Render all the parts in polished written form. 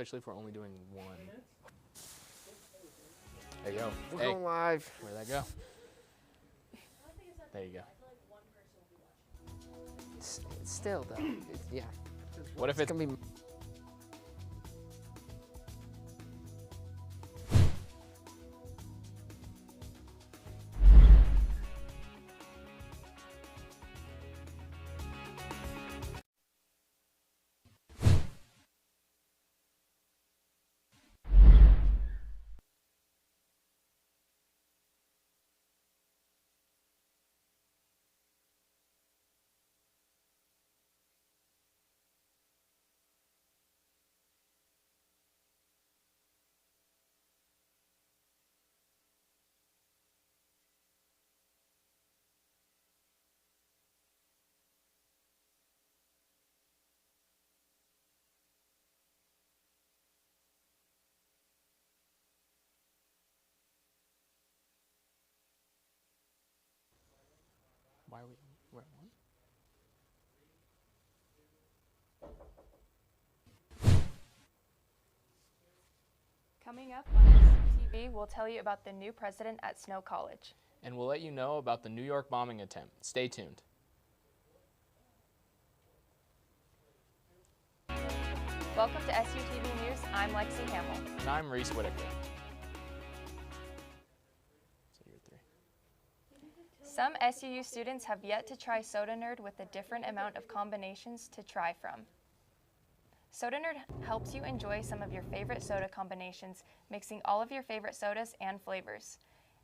especially if we're only doing one. There you go. We're Hey, going live. where'd that go? There you go. Still, though, yeah. What if it's gonna be? Why are we're at one? Coming up on SUTV, we'll tell you about the new president at Snow College. And we'll let you know about the New York bombing attempt. Stay tuned. Welcome to SUTV News. I'm Lexi Hamill. And I'm Reese Whitaker. So you're three. Some SUU students have yet to try Soda Nerd with a different amount of combinations to try from. Soda Nerd helps you enjoy some of your favorite soda combinations, mixing all of your favorite sodas and flavors.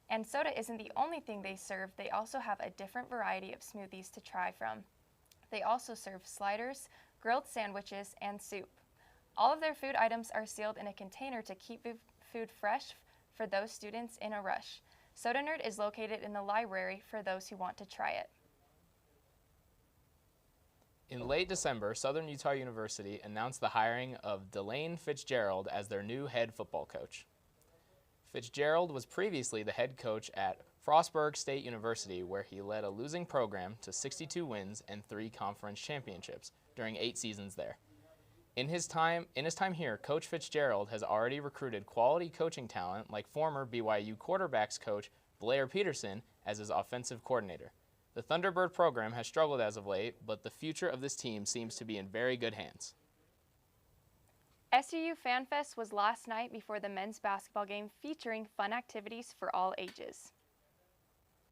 And soda isn't the only thing they serve, they also have a different variety of smoothies to try from. They also serve sliders, grilled sandwiches, and soup. All of their food items are sealed in a container to keep food fresh for those students in a rush. Soda Nerd is located in the library for those who want to try it. In late December, Southern Utah University announced the hiring of Delane Fitzgerald as their new head football coach. Fitzgerald was previously the head coach at Frostburg State University, where he led a losing program to 62 wins and 3 conference championships during 8 seasons there. In his time here, Coach Fitzgerald has already recruited quality coaching talent like former BYU quarterbacks coach Blair Peterson as his offensive coordinator. The Thunderbird program has struggled as of late, but the future of this team seems to be in very good hands. SUU FanFest was last night before the men's basketball game featuring fun activities for all ages.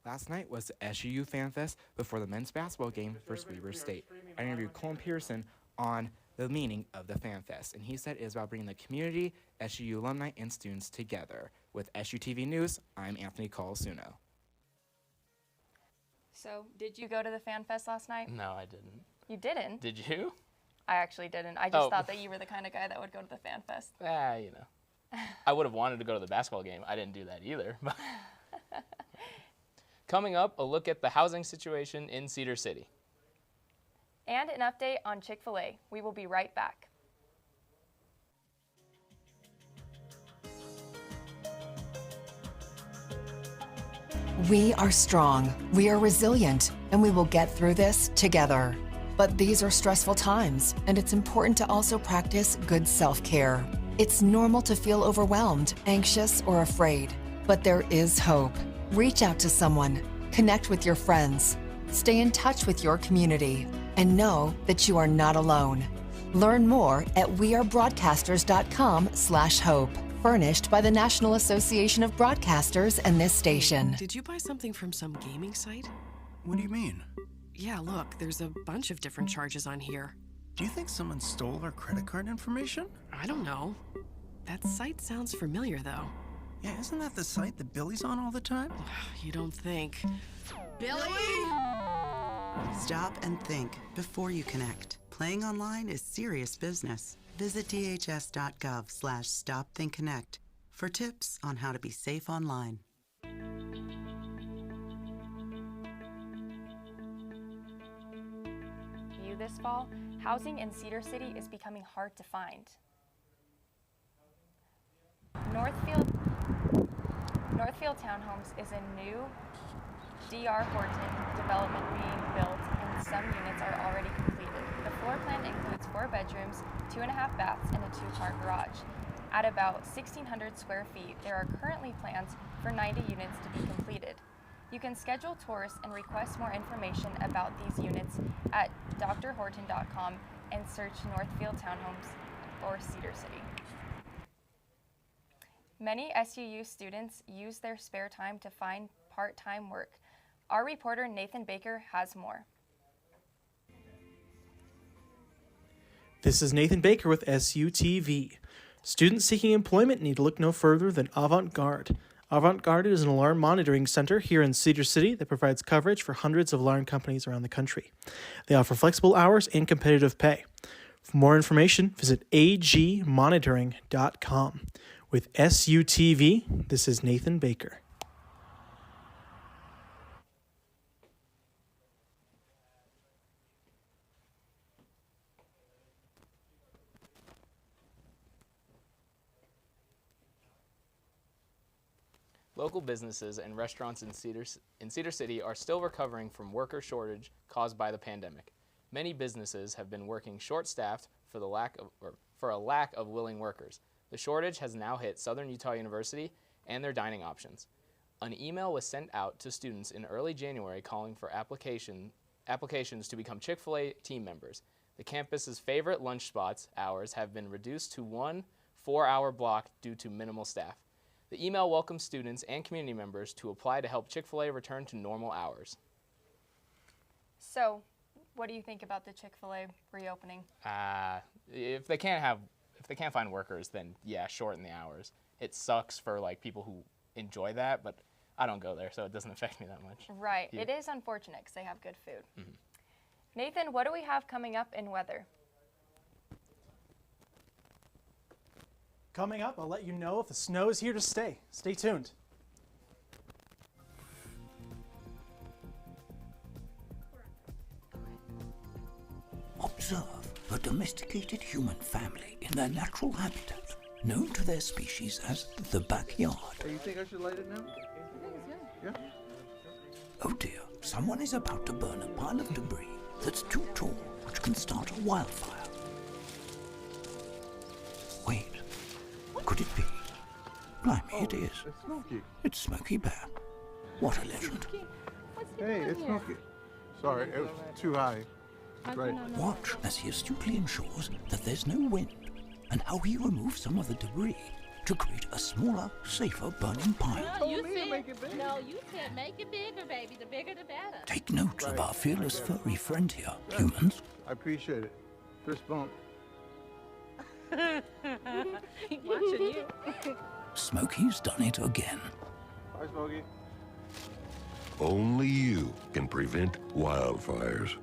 Last night was the SUU FanFest before the men's basketball game versus Weber State. I interviewed Colin Pearson on the meaning of the FanFest, and he said it is about bringing the community, SUU alumni, and students together. With SUTV News, I'm Anthony Colasuno. So, did you go to the FanFest last night? No, I didn't. You didn't? Did you? I actually didn't. I just thought that you were the kind of guy that would go to the FanFest. You know. I would have wanted to go to the basketball game. I didn't do that either. Coming up, a look at the housing situation in Cedar City. And an update on Chick-fil-A. We will be right back. We are strong, we are resilient, and we will get through this together. But these are stressful times, and it's important to also practice good self-care. It's normal to feel overwhelmed, anxious, or afraid, but there is hope. Reach out to someone, connect with your friends, stay in touch with your community, and know that you are not alone. Learn more at wearebroadcasters.com/hope. Furnished by the National Association of Broadcasters and this station. Did you buy something from some gaming site? What do you mean? Yeah, look, there's a bunch of different charges on here. Do you think someone stole our credit card information? I don't know. That site sounds familiar, though. Yeah, isn't that the site that Billy's on all the time? You don't think. Billy! Stop and think before you connect. Playing online is serious business. Visit dhs.gov/stopthinkconnect for tips on how to be safe online. You this fall, housing in Cedar City is becoming hard to find. Northfield Townhomes is a new D.R. Horton development being built, and some units are already completed. The floor plan includes 4 bedrooms, 2.5 baths, and a 2-car garage. At about 1,600 square feet, there are currently plans for 90 units to be completed. You can schedule tours and request more information about these units at drhorton.com and search Northfield Townhomes or Cedar City. Many SUU students use their spare time to find part-time work. Our reporter Nathan Baker has more. This is Nathan Baker with SUTV. Students seeking employment need to look no further than Avant-Garde. Avant-Garde is an alarm monitoring center here in Cedar City that provides coverage for hundreds of alarm companies around the country. They offer flexible hours and competitive pay. For more information, visit agmonitoring.com. With SUTV, this is Nathan Baker. Local businesses and restaurants in Cedar City are still recovering from worker shortage caused by the pandemic. Many businesses have been working short-staffed for a lack of willing workers. The shortage has now hit Southern Utah University and their dining options. An email was sent out to students in early January calling for applications to become Chick-fil-A team members. The campus's favorite lunch spots hours have been reduced to 1 4-hour block due to minimal staff. The email welcomes students and community members to apply to help Chick-fil-A return to normal hours. So, what do you think about the Chick-fil-A reopening? If they can't find workers, then yeah, shorten the hours. It sucks for like people who enjoy that, but I don't go there, so it doesn't affect me that much. Right. Yeah. It is unfortunate because they have good food. Mm-hmm. Nathan, what do we have coming up in weather? Coming up, I'll let you know if the snow is here to stay. Stay tuned. Observe a domesticated human family in their natural habitat, known to their species as the backyard. Hey, you think I should light it now? Yeah. Oh dear, someone is about to burn a pile of debris that's too tall, which can start a wildfire. Wait. Could it be? Blimey, it is. It's Smokey. It's Smokey Bear. What a legend. Hey, it's Smokey. Sorry, it was too high. Right. Watch as he astutely ensures that there's no wind, and how he removes some of the debris to create a smaller, safer burning pile. No, you said make it bigger, baby. The bigger, the better. Take note of our fearless furry friend here, humans. I appreciate it. Fist bump. Watching you. Smokey's done it again. Bye, Smokey. Only you can prevent wildfires.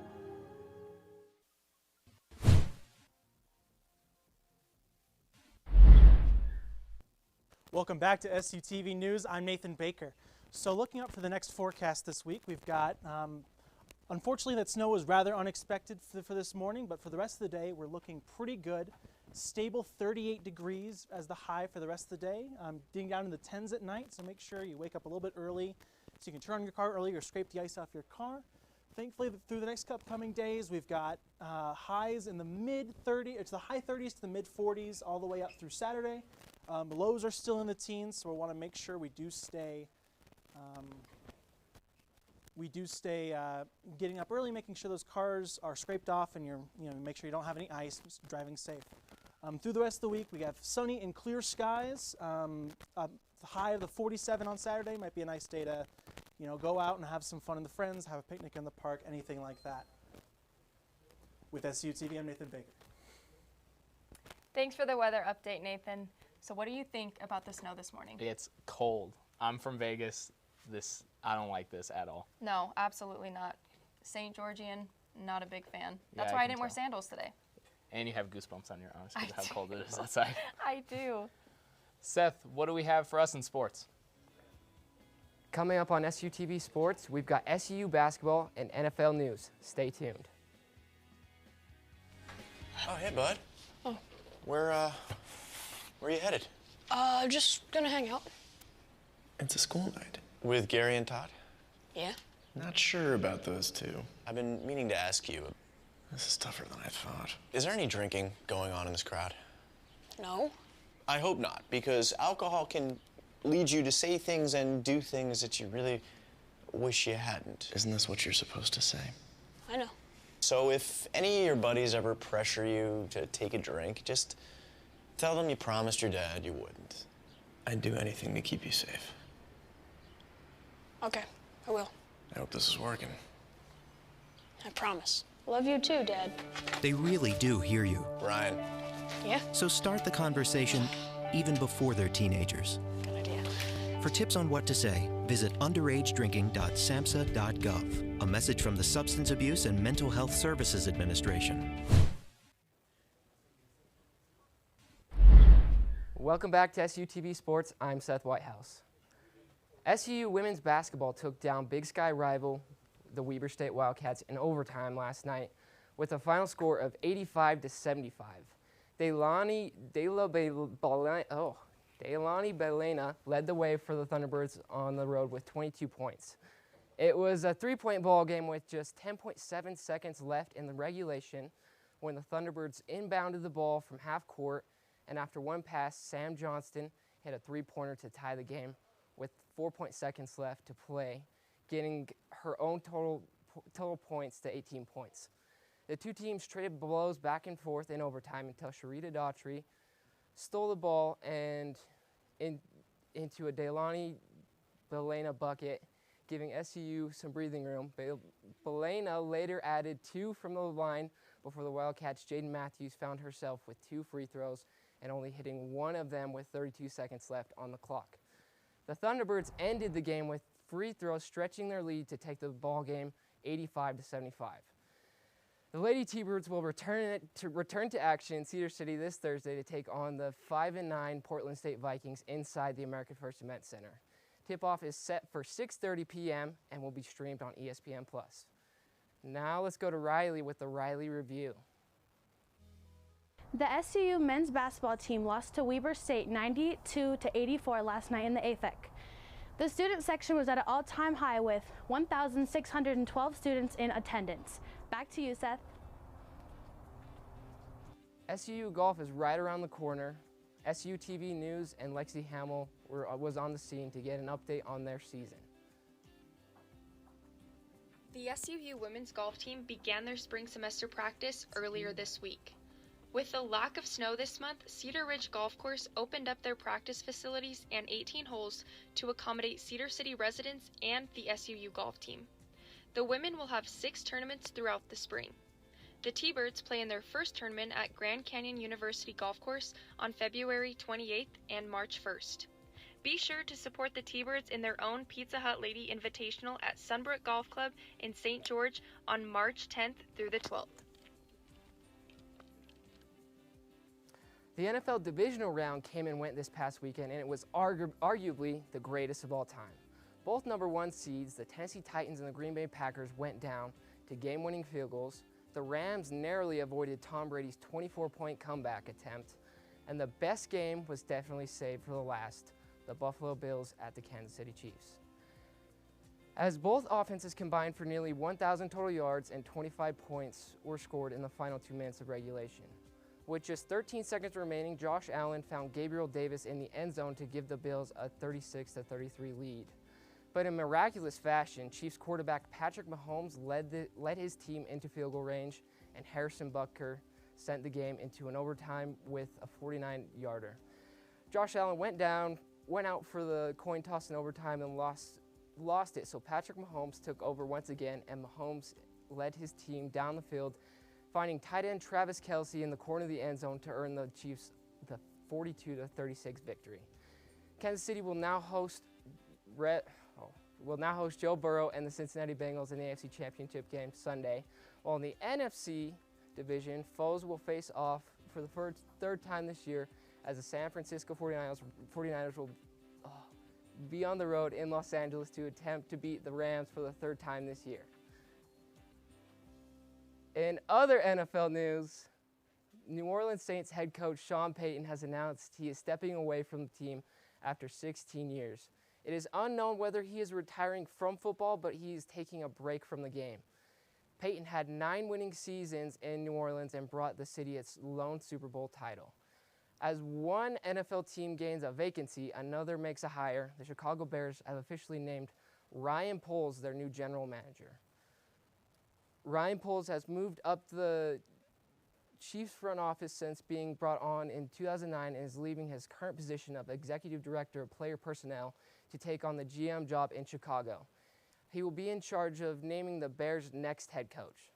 Welcome back to SUTV News. I'm Nathan Baker. So looking up for the next forecast this week, we've got, unfortunately that snow was rather unexpected for this morning, but for the rest of the day, we're looking pretty good. Stable 38 degrees as the high for the rest of the day, getting down in the 10s at night, so make sure you wake up a little bit early so you can turn on your car early or scrape the ice off your car. Thankfully, through the next upcoming days, we've got highs in the mid-30s, it's the high 30s to the mid-40s all the way up through Saturday. Lows are still in the teens, so we want to make sure we do stay getting up early, making sure those cars are scraped off and make sure you don't have any ice, driving safe. Through the rest of the week, we have sunny and clear skies. The high of the 47 on Saturday might be a nice day to, go out and have some fun with the friends, have a picnic in the park, anything like that. With SUTV, I'm Nathan Baker. Thanks for the weather update, Nathan. So what do you think about the snow this morning? It's cold. I'm from Vegas. I don't like this at all. No, absolutely not. St. Georgian, not a big fan. That's Yeah, why I didn't wear sandals today. And you have goosebumps on your arms because of how cold it is outside. I do. Seth, what do we have for us in sports? Coming up on SUTV Sports, we've got SUU basketball and NFL news. Stay tuned. Oh, hey, bud. Oh. Where are you headed? Just gonna hang out. It's a school night. With Gary and Todd? Yeah. Not sure about those two. I've been meaning to ask you. This is tougher than I thought. Is there any drinking going on in this crowd? No. I hope not, because alcohol can lead you to say things and do things that you really wish you hadn't. Isn't this what you're supposed to say? I know. So if any of your buddies ever pressure you to take a drink, just tell them you promised your dad you wouldn't. I'd do anything to keep you safe. Okay, I will. I hope this is working. I promise. Love you too, Dad. They really do hear you. Ryan. Yeah? So start the conversation even before they're teenagers. Good idea. For tips on what to say, visit underagedrinking.samhsa.gov. A message from the Substance Abuse and Mental Health Services Administration. Welcome back to SUTV Sports. I'm Seth Whitehouse. SU women's basketball took down Big Sky rival, the Weber State Wildcats, in overtime last night with a final score of 85-75. Deilani Belena led the way for the Thunderbirds on the road with 22 points. It was a three-point ball game with just 10.7 seconds left in the regulation when the Thunderbirds inbounded the ball from half court, and after one pass, Sam Johnston hit a three-pointer to tie the game with 4 seconds left to play, getting her own total points to 18 points. The two teams traded blows back and forth in overtime until Sharita Daughtry stole the ball and into a Deilani Belena bucket, giving SU some breathing room. Belena later added two from the line before the Wildcats' Jaden Matthews found herself with two free throws and only hitting one of them with 32 seconds left on the clock. The Thunderbirds ended the game with free throws, stretching their lead to take the ball game 85-75. The Lady T-Birds will return to action in Cedar City this Thursday to take on the 5-9 Portland State Vikings inside the American First Event Center. Tip-off is set for 6:30 p.m. and will be streamed on ESPN+. Now let's go to Riley with the Riley Review. The SUU men's basketball team lost to Weber State 92-84 last night in the AFEC. The student section was at an all-time high with 1,612 students in attendance. Back to you, Seth. SUU golf is right around the corner. SUTVNews and Lexi Hamill was on the scene to get an update on their season. The SUU women's golf team began their spring semester practice earlier this week. With the lack of snow this month, Cedar Ridge Golf Course opened up their practice facilities and 18 holes to accommodate Cedar City residents and the SUU golf team. The women will have 6 tournaments throughout the spring. The T-Birds play in their first tournament at Grand Canyon University Golf Course on February 28th and March 1st. Be sure to support the T-Birds in their own Pizza Hut Lady Invitational at Sunbrook Golf Club in St. George on March 10th through the 12th. The NFL divisional round came and went this past weekend, and it was arguably the greatest of all time. Both number 1 seeds, the Tennessee Titans and the Green Bay Packers, went down to game-winning field goals. The Rams narrowly avoided Tom Brady's 24-point comeback attempt, and the best game was definitely saved for the last, the Buffalo Bills at the Kansas City Chiefs. As both offenses combined for nearly 1,000 total yards and 25 points were scored in the final 2 minutes of regulation. With just 13 seconds remaining, Josh Allen found Gabriel Davis in the end zone to give the Bills a 36-33 lead. But in miraculous fashion, Chiefs quarterback Patrick Mahomes led his team into field goal range, and Harrison Butker sent the game into an overtime with a 49-yarder. Josh Allen went out for the coin toss in overtime and lost it, so Patrick Mahomes took over once again, and Mahomes led his team down the field, finding tight end Travis Kelce in the corner of the end zone to earn the Chiefs the 42-36 victory. Kansas City will now host Joe Burrow and the Cincinnati Bengals in the AFC Championship game Sunday, while in the NFC division, foes will face off for the third time this year as the San Francisco 49ers will be on the road in Los Angeles to attempt to beat the Rams for the 3rd time this year. In other NFL news, New Orleans Saints head coach Sean Payton has announced he is stepping away from the team after 16 years. It is unknown whether he is retiring from football, but he is taking a break from the game. Peyton had 9 winning seasons in New Orleans and brought the city its lone Super Bowl title. As one NFL team gains a vacancy, another makes a hire. The Chicago Bears have officially named Ryan Poles their new general manager. Ryan Poles has moved up the Chiefs front office since being brought on in 2009 and is leaving his current position of Executive Director of Player Personnel to take on the GM job in Chicago. He will be in charge of naming the Bears' next head coach.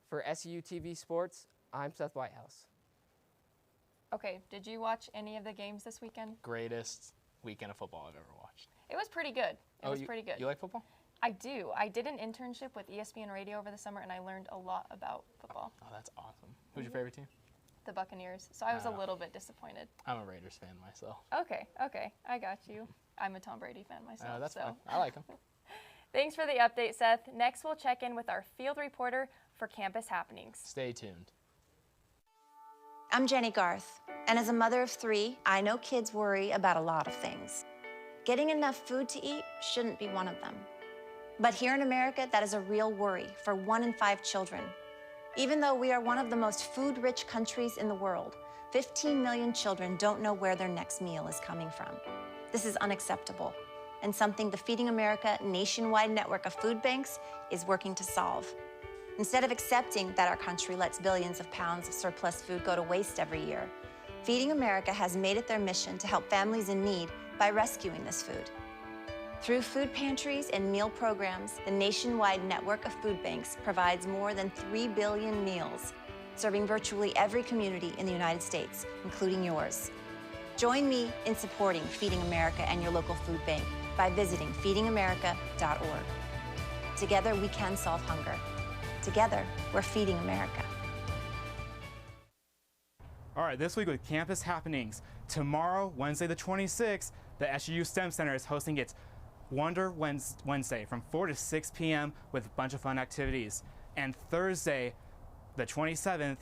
For SUTV Sports, I'm Seth Whitehouse. Okay, did you watch any of the games this weekend? Greatest weekend of football I've ever watched. It was pretty good. It was pretty good. You like football? I do. I did an internship with ESPN Radio over the summer, and I learned a lot about football. Oh, that's awesome. Who's your favorite team? The Buccaneers. So I was a little bit disappointed. I'm a Raiders fan myself. Okay, I got you. I'm a Tom Brady fan myself. That's fine. I like him. Thanks for the update, Seth. Next, we'll check in with our field reporter for campus happenings. Stay tuned. I'm Jenny Garth, and as a mother of 3, I know kids worry about a lot of things. Getting enough food to eat shouldn't be one of them. But here in America, that is a real worry for 1 in 5 children. Even though we are one of the most food-rich countries in the world, 15 million children don't know where their next meal is coming from. This is unacceptable, and something the Feeding America nationwide network of food banks is working to solve. Instead of accepting that our country lets billions of pounds of surplus food go to waste every year, Feeding America has made it their mission to help families in need by rescuing this food. Through food pantries and meal programs, the nationwide network of food banks provides more than 3 billion meals, serving virtually every community in the United States, including yours. Join me in supporting Feeding America and your local food bank by visiting feedingamerica.org. Together, we can solve hunger. Together, we're Feeding America. All right, this week with campus happenings. Tomorrow, Wednesday the 26th, the SUU STEM Center is hosting its Wonder Wednesday from 4 to 6 p.m. with a bunch of fun activities. And Thursday, the 27th,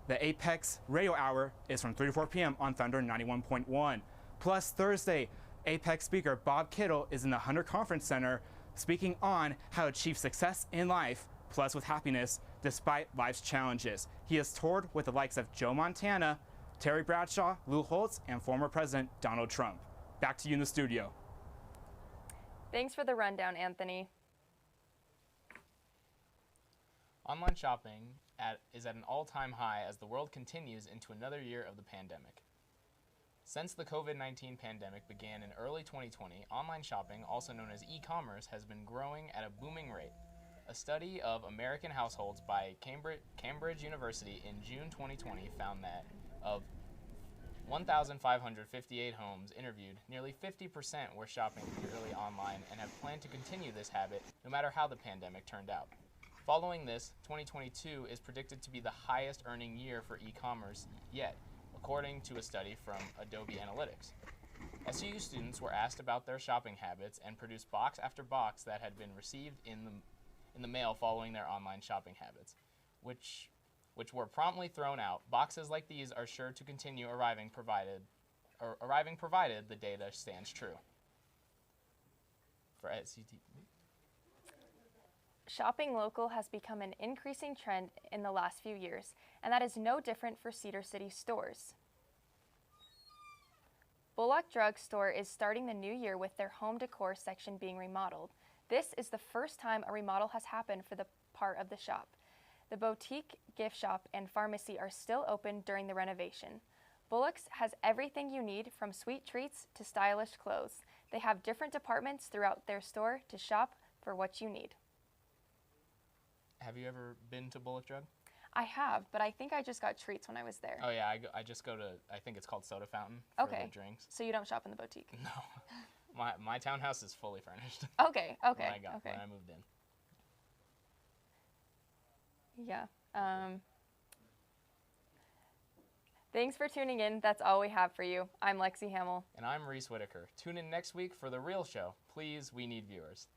the Apex Radio Hour is from 3 to 4 p.m. on Thunder 91.1. Plus Thursday, Apex speaker Bob Kittle is in the Hunter Conference Center speaking on how to achieve success in life, plus with happiness, despite life's challenges. He has toured with the likes of Joe Montana, Terry Bradshaw, Lou Holtz, and former President Donald Trump. Back to you in the studio. Thanks for the rundown, Anthony. Online shopping is at an all-time high as the world continues into another year of the pandemic. Since the COVID-19 pandemic began in early 2020, online shopping, also known as e-commerce, has been growing at a booming rate. A study of American households by Cambridge University in June 2020 found that of 1,558 homes interviewed, nearly 50% were shopping purely online and have planned to continue this habit no matter how the pandemic turned out. Following this, 2022 is predicted to be the highest earning year for e-commerce yet, according to a study from Adobe Analytics. SUU students were asked about their shopping habits and produced box after box that had been received in the mail following their online shopping habits, which were promptly thrown out. Boxes like these are sure to continue arriving provided the data stands true. For SUTV. Shopping local has become an increasing trend in the last few years, and that is no different for Cedar City stores. Bullock Drug Store is starting the new year with their home decor section being remodeled. This is the first time a remodel has happened for the part of the shop. The boutique, gift shop, and pharmacy are still open during the renovation. Bullock's has everything you need, from sweet treats to stylish clothes. They have different departments throughout their store to shop for what you need. Have you ever been to Bullock Drug? I have, but I think I just got treats when I was there. Oh yeah, I just go to, I think it's called Soda Fountain for the drinks. So you don't shop in the boutique? No. My townhouse is fully furnished. Okay. When I moved in. Yeah. Thanks for tuning in. That's all we have for you. I'm Lexi Hamill. And I'm Reese Whitaker. Tune in next week for The Real Show. Please, we need viewers.